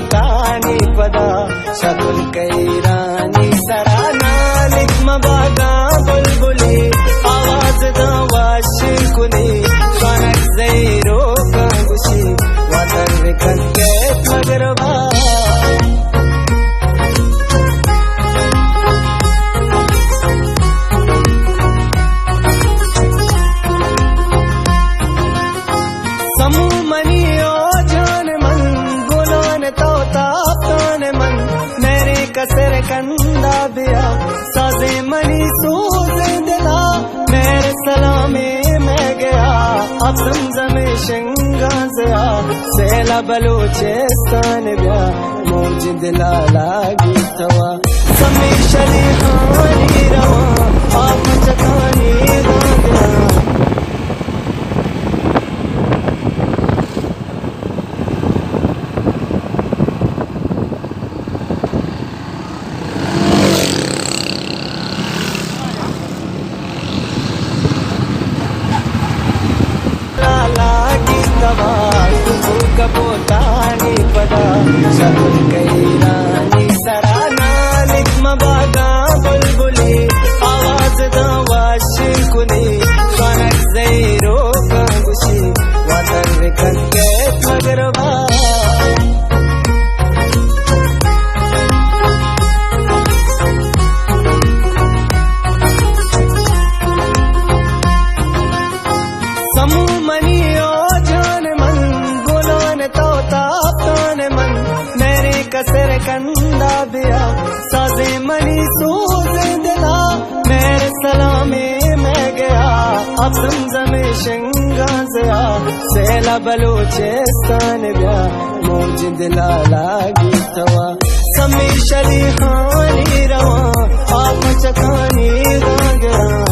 पोतानी पदा शकुल कैरानी सरा नालिक मबागा बुलबुली आवाज दवाश कुनी स्वनक जैरो कंगुशी वातर कंके मगरबा कसर कंदा बिया साजे मनी सूज दिला मेरे सलामे मैं गया अब समझमे शिंगा जया सेला बलूचिस्तान बिया मौज दिला लागी तवा समीशली हानी रवा आप चकानी गाया पोतानी पदा शकुल कैरानी सरा नालिक मबागा बुलबुली आवाज दवाश कुनी स्वनक जैरो कंगुशी वातर कंके मगरबा कसर कंदा बिया साजे मनी सूज दिला मेरे सलामे मैं गया अब समझमे शिंगा जया सेला बलूचिस्तान बिया मौज दिला लागी तवा समीशली हानी रवा आप चकानी गाया